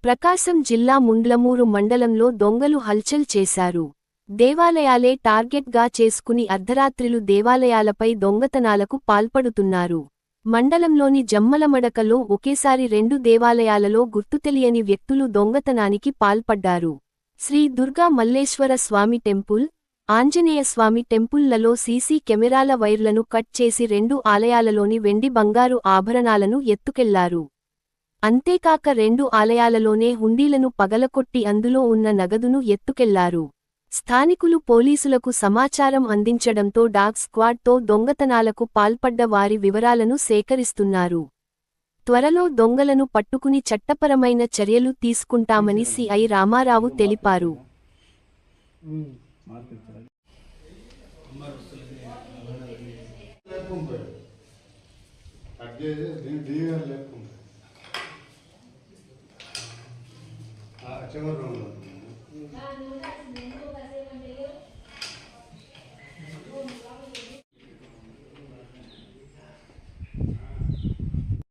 ప్రకాశం జిల్లా ముండ్లమూరు మండలంలో దొంగలు హల్చల్ చేశారు. దేవాలయాలే టార్గెట్గా చేసుకుని అర్ధరాత్రిలు దేవాలయాలపై దొంగతనాలకు పాల్పడుతున్నారు. మండలంలోని జమ్మలమడకలో ఒకేసారి 2 దేవాలయాలలో గుర్తుతెలియని వ్యక్తులు దొంగతనానికి పాల్పడ్డారు. శ్రీ దుర్గా మల్లేశ్వర స్వామి టెంపుల్, ఆంజనేయ స్వామి టెంపుల్లలో సీసీ కెమెరాల వైర్లను కట్ చేసి 2 ఆలయాలలోని వెండి బంగారు ఆభరణాలను ఎత్తుకెళ్లారు. అంతేకాక 2 ఆలయాలలోనే హుండీలను పగలకొట్టి అందులో ఉన్న నగదును ఎత్తుకెళ్లారు. స్థానికులు పోలీసులకు సమాచారం అందించడంతో డాగ్ స్క్వాడ్తో దొంగతనాలకు పాల్పడ్డ వారి వివరాలను సేకరిస్తున్నారు. త్వరలో దొంగలను పట్టుకుని చట్టపరమైన చర్యలు తీసుకుంటామని సిఐ రామారావు తెలిపారు.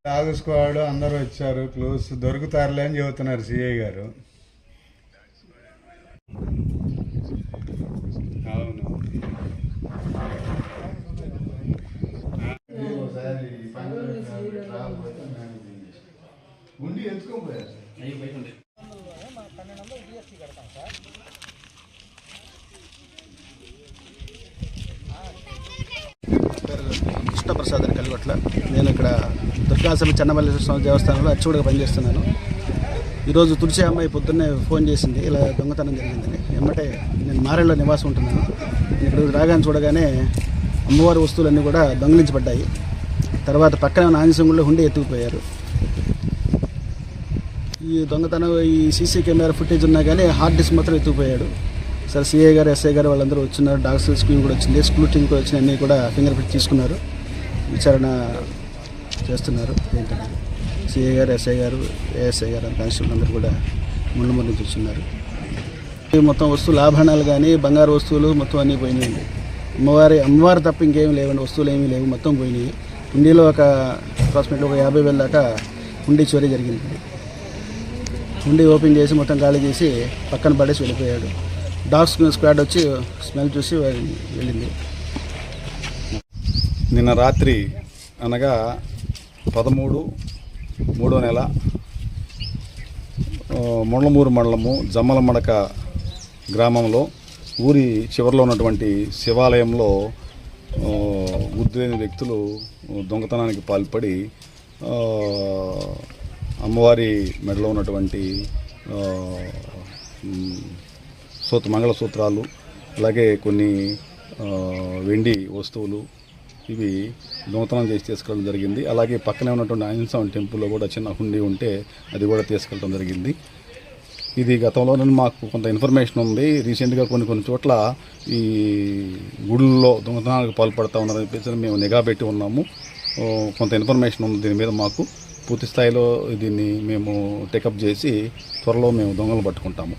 డాగ్ స్క్వాడ్ అందరూ వచ్చారు, క్లోజ్ దొరుకుతారులే అని చెబుతున్నారు సిఐ గారు. అవును, ఉండి ఎంచుకోపోయారు. కృష్ణప్రసాద్ అని కలిగొట్ల. నేను ఇక్కడ దుర్గాశ్రమ చెన్నమల్లేశ్వర స్వామి దేవస్థానంలో అర్చకుడిగా పనిచేస్తున్నాను. ఈరోజు తులసి అమ్మాయి పొద్దున్నే ఫోన్ చేసింది, ఇలా దొంగతనం జరిగిందని. ఎమ్మటే నేను మారేళ్ళలో నివాసం ఉంటున్నాను. ఇక్కడ రాగానే చూడగానే అమ్మవారి వస్తువులన్నీ కూడా దొంగిలించబడ్డాయి. తర్వాత పక్కనే ఉన్న ఆంజనేయుల్లో హుండీ ఎత్తుకుపోయారు. ఈ దొంగతనం ఈ సీసీ కెమెరా ఫుటేజ్ ఉన్నా కానీ హార్డ్ డిస్క్ మాత్రం ఎత్తుకుపోయాడు. సార్ సిఐ గారు, ఎస్ఐ గారు వాళ్ళందరూ వచ్చినారు. డాక్టర్ స్కీమ్ కూడా వచ్చింది, స్కూల్ టీం కూడా వచ్చినాయి. అన్నీ కూడా ఫింగర్ ప్రింట్ తీసుకున్నారు, విచారణ చేస్తున్నారు. ఏంటంటే సిఐ గారు, ఎస్ఐ గారు, ఏఎస్ఐ గారు, కానిస్టేబుల్ అందరూ కూడా ముందు నుంచి వచ్చున్నారు. మొత్తం వస్తువులు, ఆభరణాలు కానీ బంగారు వస్తువులు మొత్తం అన్నీ పోయినాయండి. అమ్మవారు తప్ప ఇంకేమీ లేవండి, వస్తువులు ఏమీ లేవు, మొత్తం పోయినాయి. హుండీలో అప్రాక్సిమేట్లీ ఒక 50,000 దాకా హుండీ చోరీ జరిగింది. హుండీ ఓపెన్ చేసి మొత్తం ఖాళీ చేసి పక్కన పడేసి వెళ్ళిపోయాడు. డాగ్ స్క్వాడ్ వచ్చి స్మెల్ చూసి వెళ్ళింది. నిన్న రాత్రి అనగా 13/3 నెల ముండ్లమూరు మండలము జమ్మలమడక గ్రామంలో ఊరి చివరిలో ఉన్నటువంటి శివాలయంలో గుర్తులేని వ్యక్తులు దొంగతనానికి పాల్పడి అమ్మవారి మెడలో ఉన్నటువంటి మంగళసూత్రాలు, అలాగే కొన్ని వెండి వస్తువులు ఇవి దొంగతనం చేసి తీసుకెళ్ళడం జరిగింది. అలాగే పక్కనే ఉన్నటువంటి ఆంజనేయ స్వామి టెంపుల్లో కూడా చిన్న హుండీ ఉంటే అది కూడా తీసుకెళ్ళడం జరిగింది. ఇది గతంలో మాకు కొంత ఇన్ఫర్మేషన్ ఉంది. రీసెంట్గా కొన్ని చోట్ల ఈ గుళ్ళల్లో దొంగతనాలకు పాల్పడుతూ ఉన్నారని చెప్పేసి మేము నిఘా పెట్టి ఉన్నాము. కొంత ఇన్ఫర్మేషన్ ఉంది దీని మీద. మాకు పూర్తి స్థాయిలో దీన్ని మేము టేకప్ చేసి త్వరలో మేము దొంగలు పట్టుకుంటాము.